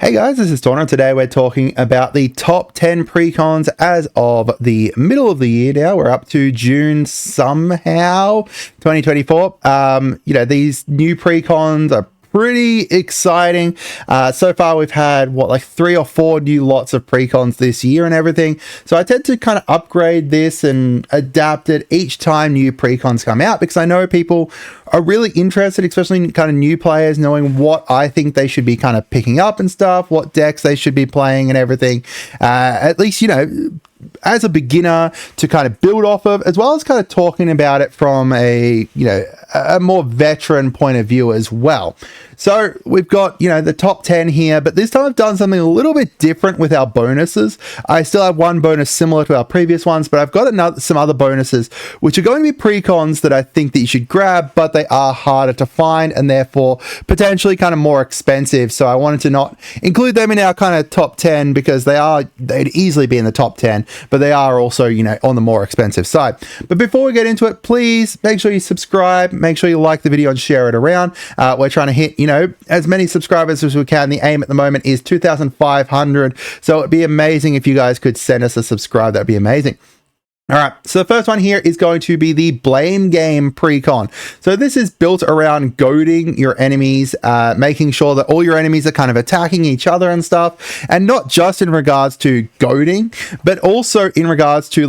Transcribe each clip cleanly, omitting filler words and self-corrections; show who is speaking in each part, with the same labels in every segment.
Speaker 1: Hey guys, this is Tauna. Today we're talking about the top 10 precons as of the middle of the year now. We're up to June somehow, 2024. These new precons are pretty exciting. So far we've had like 3 or 4 new lots of precons this year and everything. So I tend to kind of upgrade this and adapt it each time new precons come out, because I know people are really interested, especially kind of new players, knowing what I think they should be kind of picking up and stuff, what decks they should be playing and everything. At least, as a beginner to kind of build off of, as well as kind of talking about it from a more veteran point of view as well. So we've got, the top 10 here, but this time I've done something a little bit different with our bonuses. I still have one bonus similar to our previous ones, but I've got some other bonuses, which are going to be precons that I think that you should grab, but they are harder to find and therefore potentially kind of more expensive. So I wanted to not include them in our kind of top 10 because they'd easily be in the top 10, but they are also, on the more expensive side. But before we get into it, please make sure you subscribe, make sure you like the video and share it around. We're trying to hit, as many subscribers as we can. The aim at the moment is 2,500. So it'd be amazing if you guys could send us a subscribe. That'd be amazing. All right, so the first one here is going to be the Blame Game Precon. So this is built around goading your enemies, making sure that all your enemies are kind of attacking each other and stuff, and not just in regards to goading, but also in regards to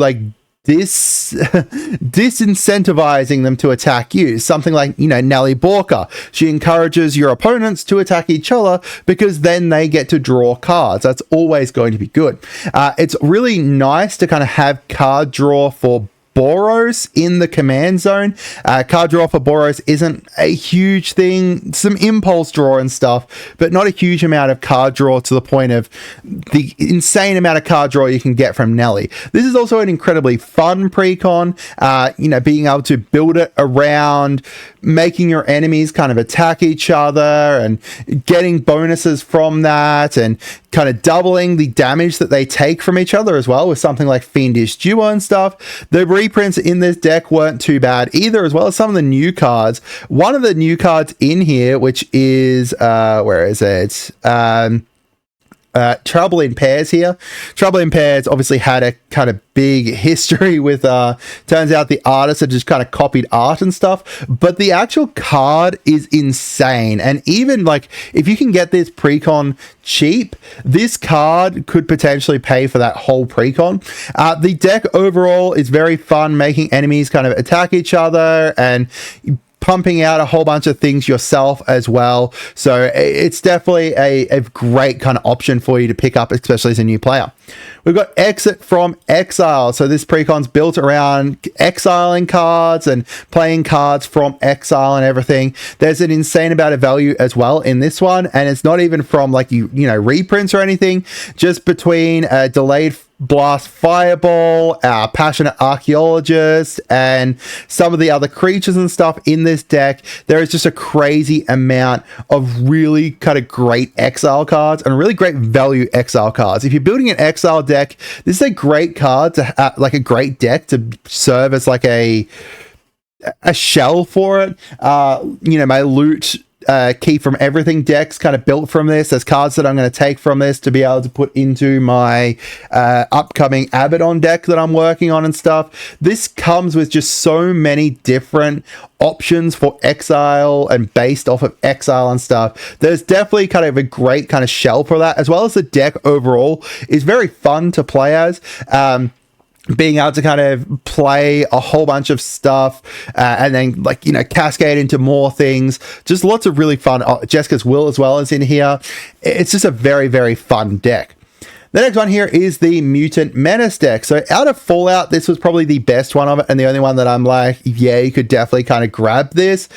Speaker 1: disincentivizing them to attack you. Something like, Nelly Borka. She encourages your opponents to attack each other because then they get to draw cards. That's always going to be good. It's really nice to kind of have card draw for Boros in the command zone. Card draw for Boros isn't a huge thing. Some impulse draw and stuff, but not a huge amount of card draw to the point of the insane amount of card draw you can get from Nelly. This is also an incredibly fun precon. Being able to build it around making your enemies kind of attack each other and getting bonuses from that, and kind of doubling the damage that they take from each other as well with something like Fiendish Duo and stuff. The reprints in this deck weren't too bad either, as well as some of the new cards. One of the new cards in here, which is where is it? Trouble in Pairs here. Trouble in Pairs obviously had a kind of big history with turns out the artist had just kind of copied art and stuff, but the actual card is insane. And even if you can get this precon cheap, this card could potentially pay for that whole precon. The deck overall is very fun, making enemies kind of attack each other and pumping out a whole bunch of things yourself as well. So it's definitely a great kind of option for you to pick up, especially as a new player. We've got Exit from Exile. So this precon's built around exiling cards and playing cards from Exile and everything. There's an insane amount of value as well in this one, and it's not even from reprints or anything, just between Delayed Blast Fireball, our Passionate Archaeologist, and some of the other creatures and stuff in this deck. There is just a crazy amount of really kind of great exile cards and really great value exile cards. If you're building an exile deck, this is a great card to a great deck to serve as a shell for it. My loot Key from Everything decks kind of built from this. There's cards that I'm going to take from this to be able to put into my upcoming Abaddon deck that I'm working on and stuff. This comes with just so many different options for exile and based off of exile and stuff. There's definitely kind of a great kind of shell for that, as well as the deck overall is very fun to play as. Being able to kind of play a whole bunch of stuff and then cascade into more things. Just lots of really fun. Jessica's Will as well is in here. It's just a very, very fun deck. The next one here is the Mutant Menace deck. So out of Fallout, this was probably the best one of it, and the only one that I'm you could definitely kind of grab this.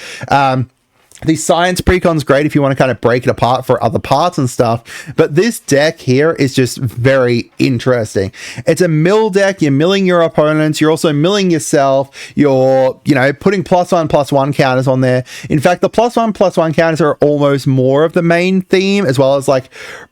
Speaker 1: The Science Precon's great if you want to kind of break it apart for other parts and stuff, but this deck here is just very interesting. It's a mill deck. You're milling your opponents. You're also milling yourself. You're, putting +1/+1 counters on there. In fact, the +1/+1 counters are almost more of the main theme, as well as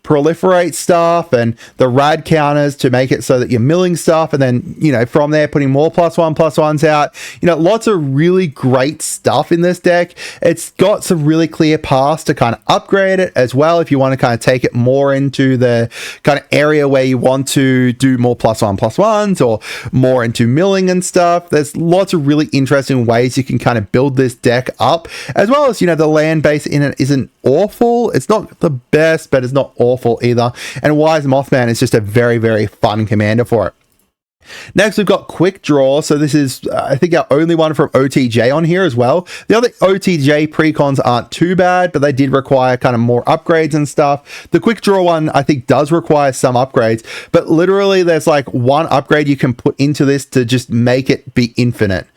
Speaker 1: proliferate stuff and the rad counters to make it so that you're milling stuff, and then, from there, putting more +1/+1s out. Lots of really great stuff in this deck. It's got
Speaker 2: lots of really clear paths to kind of upgrade it as well. If you want to kind of take it more into the kind of area where you want to do more +1/+1s or more into milling and stuff, there's lots of really interesting ways you can kind of build this deck up, as well as, you know, the land base in it isn't awful. It's not the best, but it's not awful either. And Wise Mothman is just a very, very fun commander for it. Next, we've got Quick Draw. So this is, I think, our only one from OTJ on here as well. The other OTJ precons aren't too bad, but they did require kind of more upgrades and stuff. The Quick Draw one, I think, does require some upgrades, but literally there's like one upgrade you can put into this to just make it be infinite.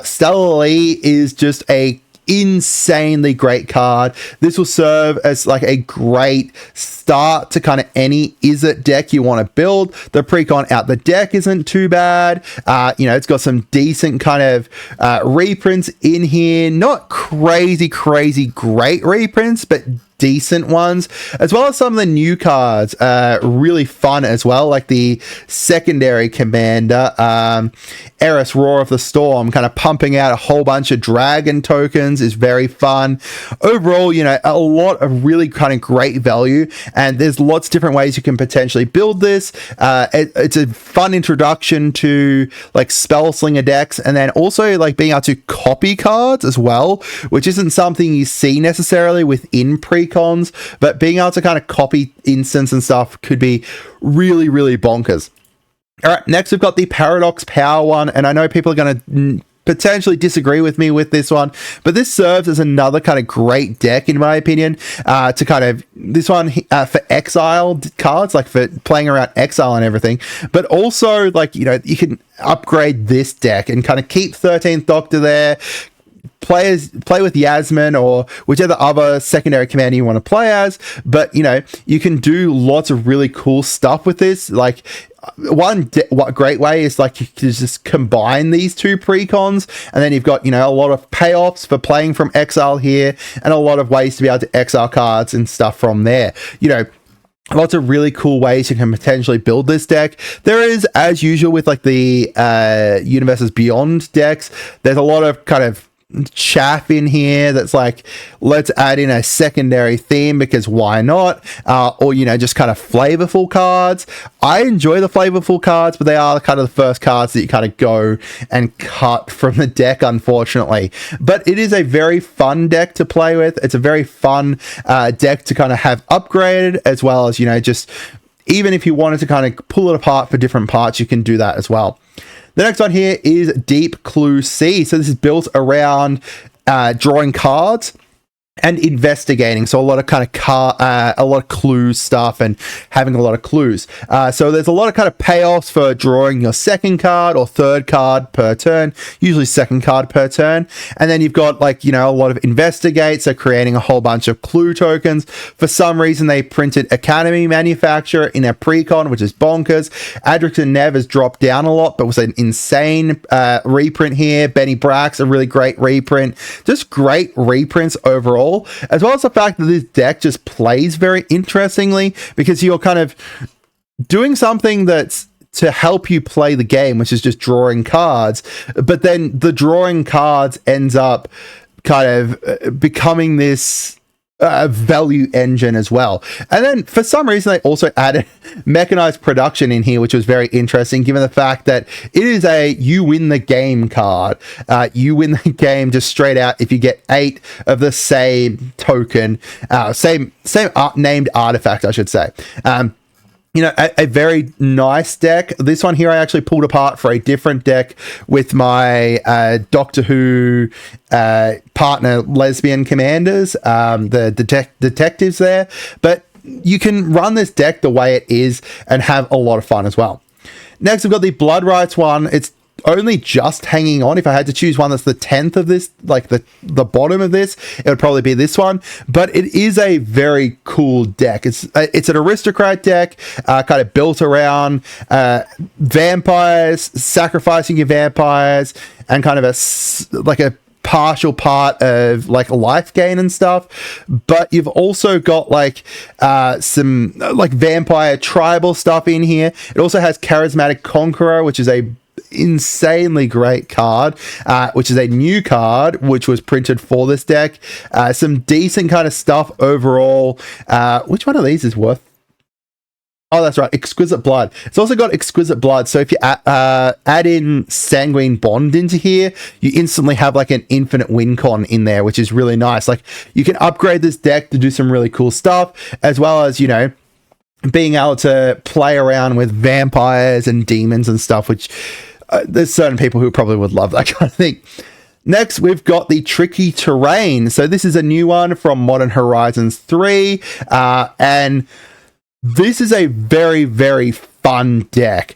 Speaker 2: Stellar Lee is just a insanely great card. This will serve as like a great start to kind of any Izzet deck you want to build. The precon out the deck isn't too bad. You know, it's got some decent kind of reprints in here. Not crazy great reprints, but decent ones, as well as some of the new cards. Really fun as well, like the secondary commander, Eris, Roar of the Storm, kind of pumping out a whole bunch of dragon tokens is very fun. Overall, you know, a lot of really kind of great value, and there's lots of different ways you can potentially build this. It's a fun introduction to like spell slinger decks, and then also like being able to copy cards as well, which isn't something you see necessarily within precons, but being able to kind of copy instants and stuff could be really, really bonkers. All right, next we've got the Paradox Power one, and I know people are going to potentially disagree with me with this one, but this serves as another kind of great deck, in my opinion, to kind of, this one for Exile cards, like for playing around Exile and everything, but also like, you know, you can upgrade this deck and kind of keep 13th Doctor there, play with Yasmin or whichever other secondary commander you want to play as, but you know, you can do lots of really cool stuff with this. Like one great way is like you can just combine these two precons, and then you've got, you know, a lot of payoffs for playing from Exile here, and a lot of ways to be able to exile cards and stuff from there. You know, lots of really cool ways you can potentially build this deck. There is, as usual with like the Universes Beyond decks, there's a lot of kind of chaff in here that's like, let's add in a secondary theme because why not, or you know, just kind of flavorful cards. I enjoy the flavorful cards, but they are kind of the first cards that you kind of go and cut from the deck, unfortunately. But it is a very fun deck to play with. It's a very fun deck to kind of have upgraded, as well as, you know, just even if you wanted to kind of pull it apart for different parts, you can do that as well. The next one here is Deep Clue C. So this is built around drawing cards and investigating, so a lot of kind of a lot of clues stuff and having a lot of clues. So there's a lot of kind of payoffs for drawing your second card or third card per turn, usually second card per turn. And then you've got like, you know, a lot of investigate, so creating a whole bunch of clue tokens. For some reason they printed Academy Manufacturer in a precon, which is bonkers. Adrix and Nev has dropped down a lot, but was an insane reprint here. Benny Brax, a really great reprint. Just great reprints overall, as well as the fact that this deck just plays very interestingly, because you're kind of doing something that's to help you play the game, which is just drawing cards, but then the drawing cards ends up kind of becoming this value engine as well. And then for some reason they also added mechanized production in here, which was very interesting given the fact that it is a you win the game card. You win the game just straight out if you get 8 of the same token, same named artifact, I should say. You know, a very nice deck. This one here I actually pulled apart for a different deck with my Doctor Who partner lesbian commanders, the detectives there. But you can run this deck the way it is and have a lot of fun as well. Next, we've got the Blood Rites one. It's only just hanging on. If I had to choose one that's the 10th of this, like the bottom of this, it would probably be this one. But it is a very cool deck. It's an aristocrat deck, kind of built around vampires, sacrificing your vampires, and kind of a partial part of like life gain and stuff. But you've also got like some like vampire tribal stuff in here. It also has Charismatic Conqueror, which is a insanely great card, which is a new card, which was printed for this deck. Some decent kind of stuff overall. Which one of these is worth? Oh, that's right. Exquisite Blood. It's also got Exquisite Blood. So if you add in Sanguine Bond into here, you instantly have like an infinite win con in there, which is really nice. Like you can upgrade this deck to do some really cool stuff, as well as, you know, being able to play around with vampires and demons and stuff, which there's certain people who probably would love that kind of thing. Next, we've got the Tricky Terrain. So this is a new one from Modern Horizons 3, and this is a very, very fun deck.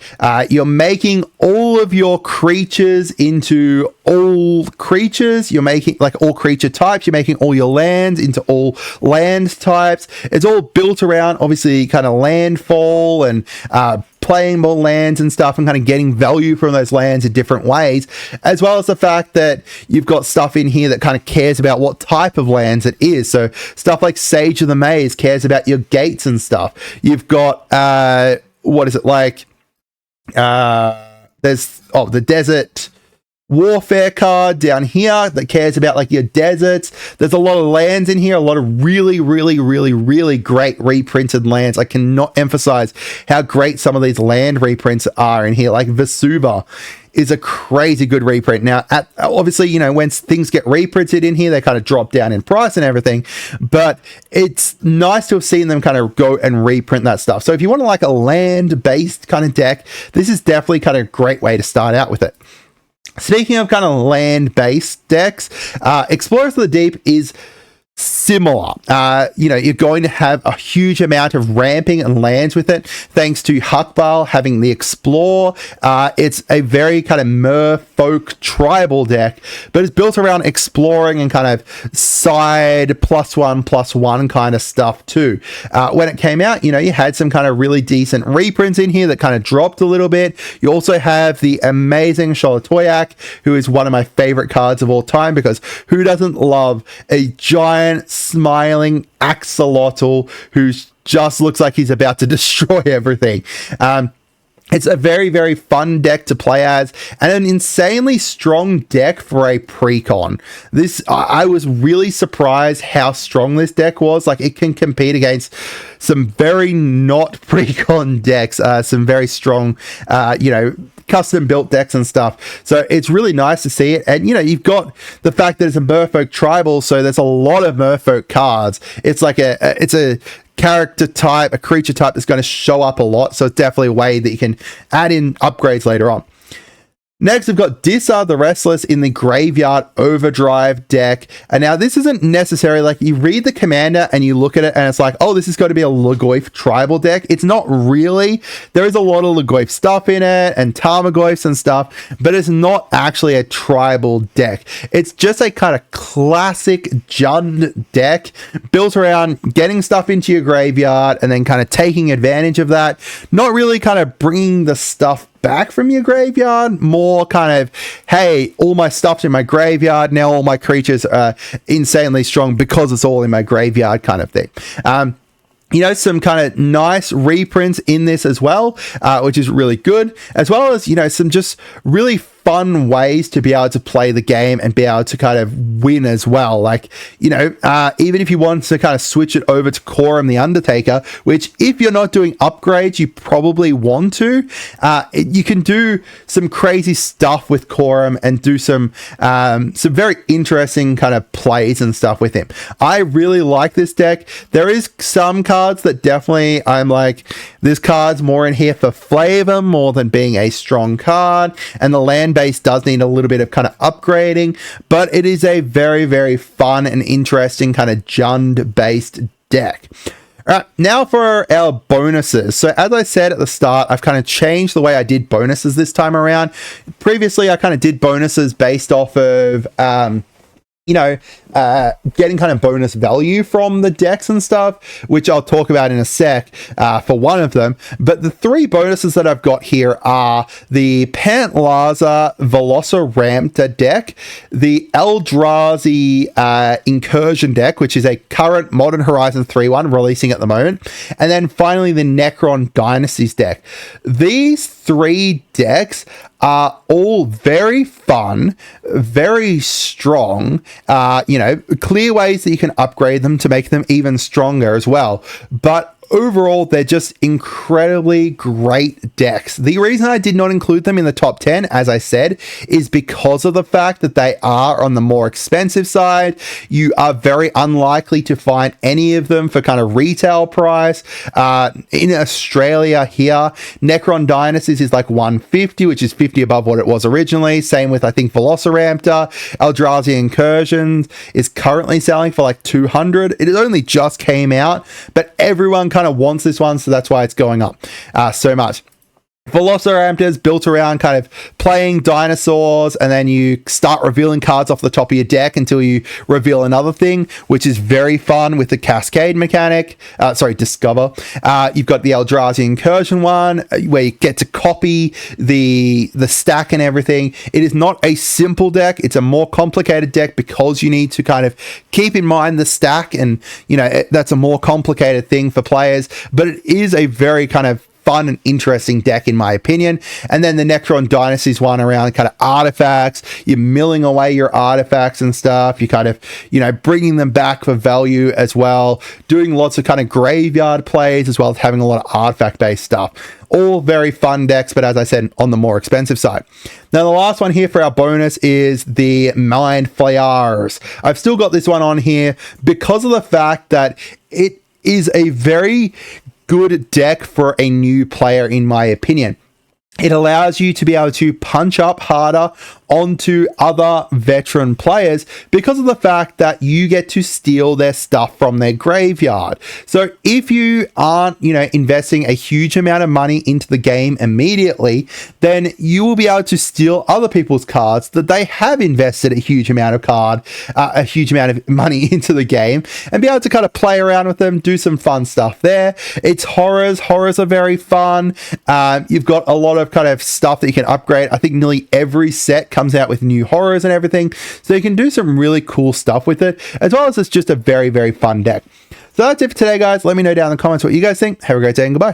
Speaker 2: You're making all of your creatures into all creatures. You're making like all creature types. You're making all your lands into all land types. It's all built around obviously kind of landfall and playing more lands and stuff, and kind of getting value from those lands in different ways, as well as the fact that you've got stuff in here that kind of cares about what type of lands it is. So stuff like Sage of the Maze cares about your gates and stuff. You've got what is it like? There's the Desert Warfare card down here that cares about like your deserts. There's a lot of lands in here, a lot of really, really, really, really great reprinted lands. I cannot emphasize how great some of these land reprints are in here. Like Vesuva is a crazy good reprint. Now, obviously, you know, when things get reprinted in here, they kind of drop down in price and everything, but it's nice to have seen them kind of go and reprint that stuff. So if you want to like a land-based kind of deck, this is definitely kind of a great way to start out with it. Speaking of kind of land-based decks, Explorers of the Deep is similar. You know, you're going to have a huge amount of ramping and lands with it, thanks to Huckbal having the Explore. It's a very kind of merfolk tribal deck, but it's built around exploring and kind of side +1/+1 kind of stuff too. When it came out, you know, you had some kind of really decent reprints in here that kind of dropped a little bit. You also have the amazing Sholatoyak, who is one of my favorite cards of all time, because who doesn't love a giant smiling axolotl who just looks like he's about to destroy everything. It's a very, very fun deck to play as, and an insanely strong deck for a precon. I was really surprised how strong this deck was. Like, it can compete against some very not precon decks, some very strong, you know, custom built decks and stuff. So it's really nice to see it. And, you know, you've got the fact that it's a merfolk tribal, so there's a lot of merfolk cards. It's like it's a character type, a creature type that's going to show up a lot. So it's definitely a way that you can add in upgrades later on. Next, we've got Dissar the Restless in the Graveyard Overdrive deck. And now this isn't necessarily like you read the commander and you look at it and it's like, oh, this is going to be a Lagoyf tribal deck. It's not really. There is a lot of Lagoyf stuff in it and Tarmogoyfs and stuff, but it's not actually a tribal deck. It's just a kind of classic Jund deck built around getting stuff into your graveyard and then kind of taking advantage of that. Not really kind of bringing the stuff back from your graveyard, more kind of, hey, all my stuff's in my graveyard, now all my creatures are insanely strong because it's all in my graveyard kind of thing. You know, some kind of nice reprints in this as well, which is really good, as well as, you know, some just really fun ways to be able to play the game and be able to kind of win as well. Like, you know, even if you want to kind of switch it over to Corum the Undertaker, which if you're not doing upgrades, you probably want to, you can do some crazy stuff with Corum and do some very interesting kind of plays and stuff with him. I really like this deck. There is some cards that definitely I'm like, this card's more in here for flavor more than being a strong card, and the land base does need a little bit of kind of upgrading, but it is a very, very fun and interesting kind of Jund based deck. All right, now for our bonuses. So as I said at the start, I've kind of changed the way I did bonuses this time around. Previously, I kind of did bonuses based off of you know, getting kind of bonus value from the decks and stuff, which I'll talk about in a sec for one of them. But the three bonuses that I've got here are the Pantlaza Velociraptor deck, the Eldrazi Incursion deck, which is a current Modern Horizons 3-1 releasing at the moment, and then finally the Necron Dynasties deck. These three decks are all very fun, very strong, clear ways that you can upgrade them to make them even stronger as well. But overall, they're just incredibly great decks. The reason I did not include them in the top 10, as I said, is because of the fact that they are on the more expensive side. You are very unlikely to find any of them for kind of retail price. In Australia here, Necron Dynasties is like 150, which is 50 above what it was originally. Same with, I think, Velociraptor. Eldrazi Incursions is currently selling for like 200. It only just came out, but everyone kind of wants this one, so that's why it's going up so much. Velociraptors built around kind of playing dinosaurs, and then you start revealing cards off the top of your deck until you reveal another thing, which is very fun with the Cascade mechanic. Discover. You've got the Eldrazi Incursion one, where you get to copy the stack and everything. It is not a simple deck. It's a more complicated deck because you need to kind of keep in mind the stack, and that's a more complicated thing for players, but it is a very kind of fun and interesting deck in my opinion. And then the Necron Dynasties one around kind of artifacts, you're milling away your artifacts and stuff, you kind of bringing them back for value as well, doing lots of kind of graveyard plays as well as having a lot of artifact based stuff. All very fun decks, but as I said, on the more expensive side. Now the last one here for our bonus is the Mind Flayers. I've still got this one on here because of the fact that it is a very good deck for a new player, in my opinion. It allows you to be able to punch up harder onto other veteran players because of the fact that you get to steal their stuff from their graveyard. So if you aren't, investing a huge amount of money into the game immediately, then you will be able to steal other people's cards that they have invested a huge amount of money into the game, and be able to kind of play around with them, do some fun stuff there. It's horrors. Horrors are very fun. You've got a lot of kind of stuff that you can upgrade. I think nearly every set comes out with new horrors and everything, so you can do some really cool stuff with it, as well as it's just a very, very fun deck. So that's it for today, guys. Let me know down in the comments what you guys think. Have a great day and goodbye.